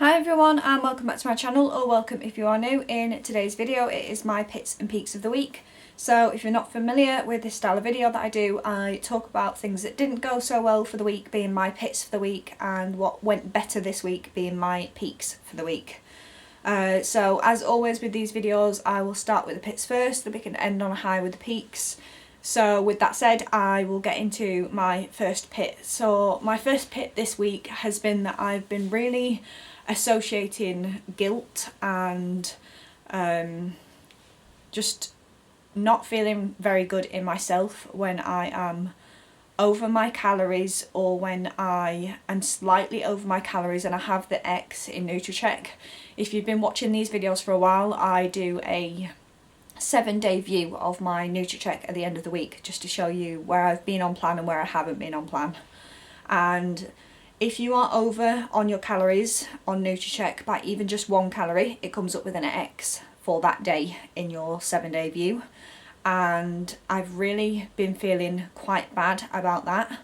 Hi everyone and welcome back to my channel, or welcome if you are new. In today's video it is my pits and peaks of the week. So if you're not familiar with this style of video that I do, I talk about things that didn't go so well for the week being my pits for the week, and what went better this week being my peaks for the week. So as always with these videos, I will start with the pits first, that we can end on a high with the peaks. So with that said, I will get into my first pit. So my first pit this week has been that I've been really associating guilt and just not feeling very good in myself when I am over my calories, or when I am slightly over my calories and I have the X in NutriCheck. If you've been watching these videos for a while, I do a 7-day view of my NutriCheck at the end of the week, just to show you where I've been on plan and where I haven't been on plan. And if you are over on your calories on NutriCheck by even just 1 calorie, it comes up with an X for that day in your 7-day view. And I've really been feeling quite bad about that,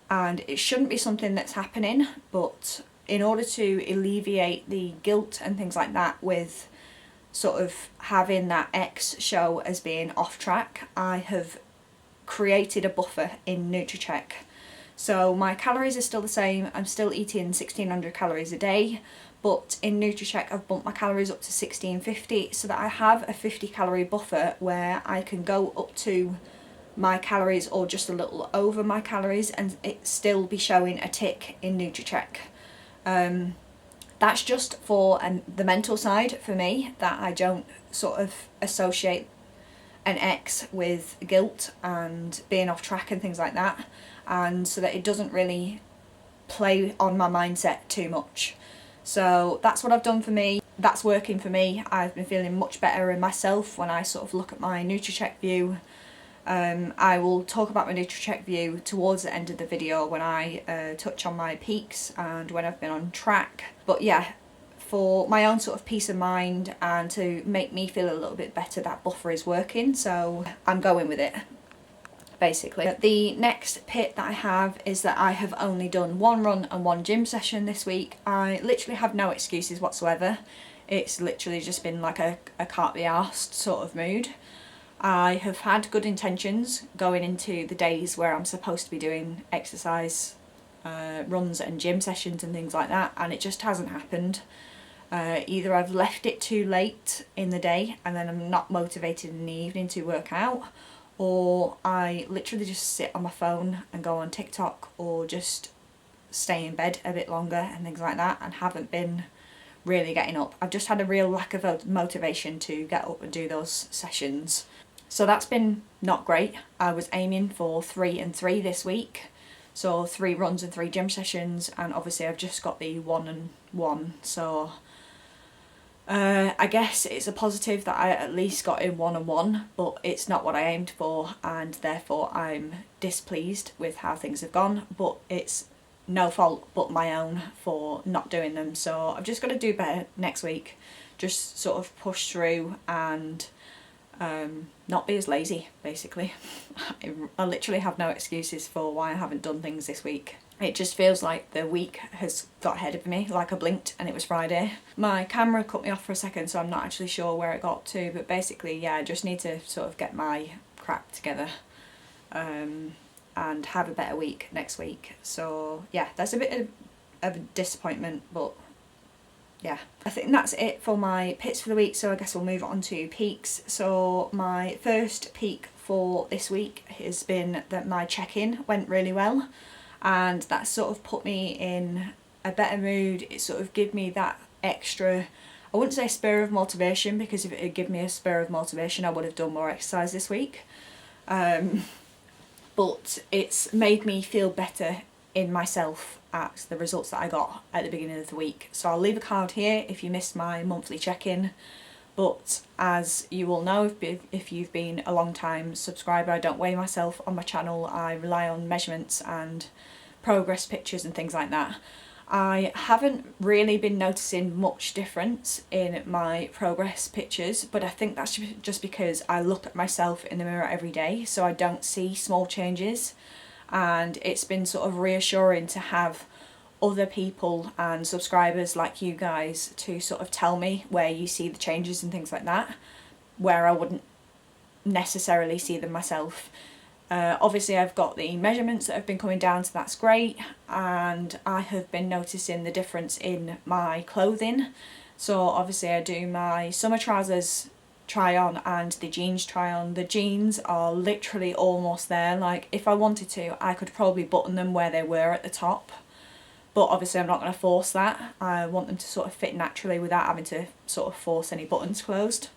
and it shouldn't be something that's happening, but in order to alleviate the guilt and things like that with sort of having that X show as being off track, I have created a buffer in NutriCheck. So my calories are still the same, I'm still eating 1600 calories a day, but in NutriCheck I've bumped my calories up to 1650, so that I have a 50 calorie buffer where I can go up to my calories or just a little over my calories and it still be showing a tick in NutriCheck. That's just for the mental side for me, that I don't sort of associate an X with guilt and being off track and things like that, and so that it doesn't really play on my mindset too much. So that's what I've done for me. That's working for me. I've been feeling much better in myself when I sort of look at my NutriCheck view. I will talk about my NutriCheck view towards the end of the video when I touch on my peaks and when I've been on track. But yeah, for my own sort of peace of mind and to make me feel a little bit better, that buffer is working, so I'm going with it, basically. The next pit that I have is that I have only done 1 run and 1 gym session this week. I literally have no excuses whatsoever. It's literally just been like a can't be arsed sort of mood. I have had good intentions going into the days where I'm supposed to be doing exercise runs and gym sessions and things like that, and it just hasn't happened. Either I've left it too late in the day and then I'm not motivated in the evening to work out, or I literally just sit on my phone and go on TikTok, or just stay in bed a bit longer and things like that, and haven't been really getting up. I've just had a real lack of motivation to get up and do those sessions. So that's been not great. I was aiming for 3 and 3 this week, so 3 runs and 3 gym sessions, and obviously I've just got the 1 and 1, so I guess it's a positive that I at least got in 1 and 1, but it's not what I aimed for, and therefore I'm displeased with how things have gone. But it's no fault but my own for not doing them, so I've just got to do better next week. Just sort of push through and not be as lazy, basically. I literally have no excuses for why I haven't done things this week. It just feels like the week has got ahead of me, like I blinked and it was Friday. My camera cut me off for a second, so I'm not actually sure where it got to, but basically, yeah, I just need to sort of get my crap together and have a better week next week. So yeah, that's a bit of a disappointment, but yeah, I think that's it for my pits for the week, so I guess we'll move on to peaks. So my first peak for this week has been that my check-in went really well, and that sort of put me in a better mood. It sort of gave me that extra, I wouldn't say spur of motivation, because if it had given me a spur of motivation I would have done more exercise this week, but it's made me feel better in myself at the results that I got at the beginning of the week. So I'll leave a card here if you missed my monthly check-in, but as you all know, if you've been a long time subscriber, I don't weigh myself on my channel. I rely on measurements and progress pictures and things like that. I haven't really been noticing much difference in my progress pictures, but I think that's just because I look at myself in the mirror every day, so I don't see small changes. And it's been sort of reassuring to have other people and subscribers like you guys to sort of tell me where you see the changes and things like that, where I wouldn't necessarily see them myself. Obviously I've got the measurements that have been coming down, so that's great, and I have been noticing the difference in my clothing. So obviously I do my summer trousers try on and the jeans try on. The jeans are literally almost there. Like, if I wanted to, I could probably button them where they were at the top, but obviously I'm not going to force that. I want them to sort of fit naturally without having to sort of force any buttons closed.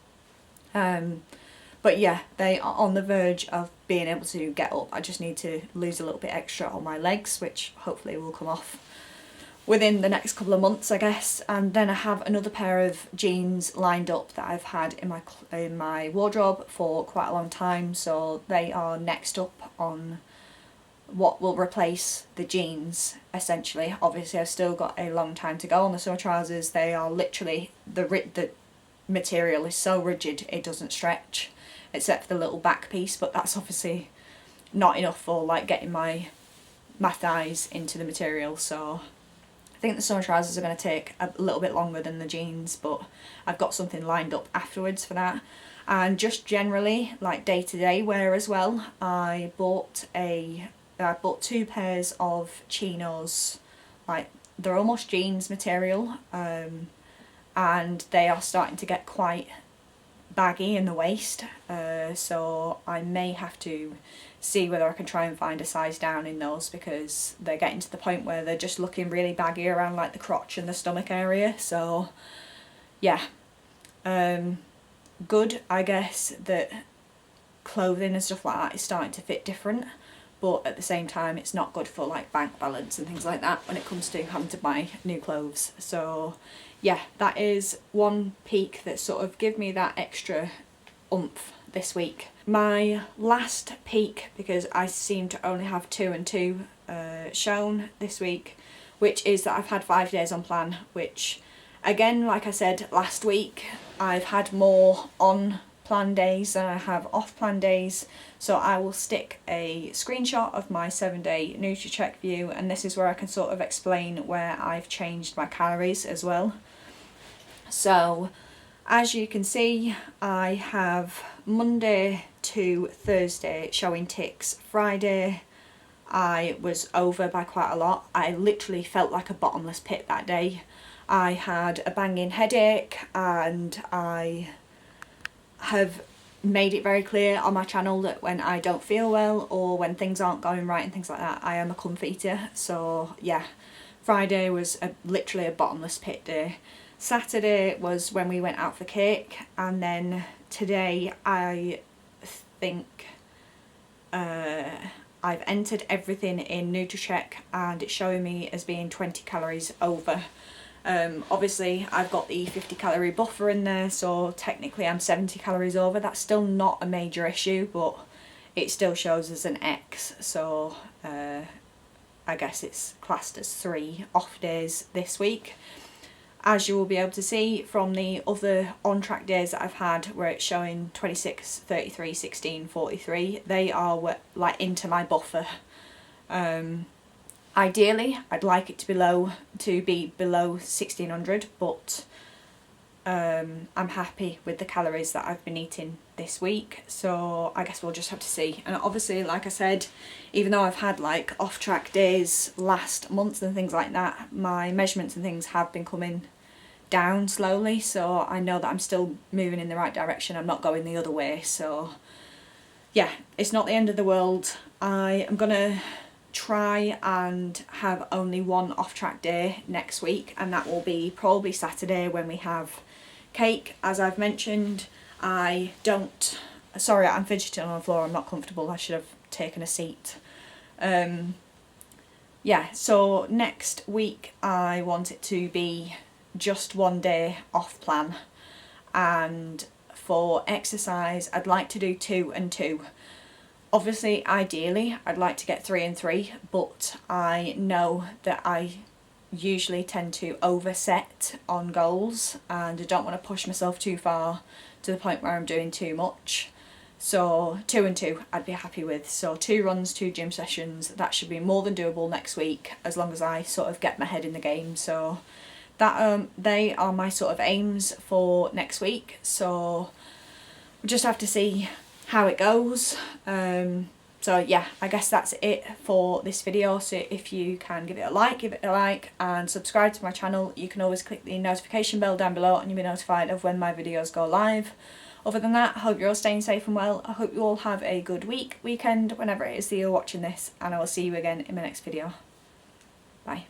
But yeah, they are on the verge of being able to get up. I just need to lose a little bit extra on my legs, which hopefully will come off within the next couple of months, I guess. And then I have another pair of jeans lined up that I've had in my wardrobe for quite a long time, so they are next up on what will replace the jeans, essentially. Obviously I've still got a long time to go on the summer trousers. They are literally, the material is so rigid it doesn't stretch, except for the little back piece, but that's obviously not enough for like getting my thighs into the material. So I think the summer trousers are going to take a little bit longer than the jeans, but I've got something lined up afterwards for that. And just generally, like day-to-day wear as well, I bought 2 pairs of chinos. Like, they're almost jeans material, and they are starting to get quite baggy in the waist, so I may have to see whether I can try and find a size down in those, because they're getting to the point where they're just looking really baggy around like the crotch and the stomach area. So yeah, good, I guess, that clothing and stuff like that is starting to fit different, but at the same time it's not good for like bank balance and things like that when it comes to having to buy new clothes. So yeah, that is one peak that sort of give me that extra oomph this week. My last peak, because I seem to only have 2 and 2 shown this week, which is that I've had 5 days on plan, which again, like I said last week, I've had more on plan days than I have off plan days. So I will stick a screenshot of my 7-day NutriCheck view, and this is where I can sort of explain where I've changed my calories as well. So as you can see, I have Monday to Thursday showing ticks. Friday I was over by quite a lot. I literally felt like a bottomless pit that day. I had a banging headache, and I have made it very clear on my channel that when I don't feel well or when things aren't going right and things like that, I am a comfort eater. So yeah, Friday was literally a bottomless pit day. Saturday was when we went out for cake, and then today I think I've entered everything in NutriCheck and it's showing me as being 20 calories over. Obviously I've got the 50 calorie buffer in there, so technically I'm 70 calories over. That's still not a major issue, but it still shows as an X, so I guess it's classed as 3 off days this week. As you will be able to see from the other on-track days that I've had, where it's showing 26, 33, 16, 43, they are like into my buffer. Ideally, I'd like it to be below 1600, but I'm happy with the calories that I've been eating this week, so I guess we'll just have to see. And obviously, like I said, even though I've had like off-track days last month and things like that, my measurements and things have been coming down slowly, so I know that I'm still moving in the right direction. I'm not going the other way, so yeah, it's not the end of the world. I am gonna try and have only one off-track day next week, and that will be probably Saturday when we have cake. As I've mentioned, I'm fidgeting on the floor, I'm not comfortable, I should have taken a seat. Yeah, so next week I want it to be just 1 day off plan, and for exercise I'd like to do 2 and 2. Obviously, ideally, I'd like to get 3 and 3, but I know that I usually tend to overset on goals, and I don't want to push myself too far to the point where I'm doing too much. So 2 and 2 I'd be happy with. So 2 runs, 2 gym sessions, that should be more than doable next week, as long as I sort of get my head in the game. So that they are my sort of aims for next week. So we just have to see how it goes. So yeah, I guess that's it for this video. So if you can give it a like and subscribe to my channel. You can always click the notification bell down below and you'll be notified of when my videos go live. Other than that, I hope you're all staying safe and well. I hope you all have a good weekend, whenever it is that you're watching this, and I will see you again in my next video. Bye.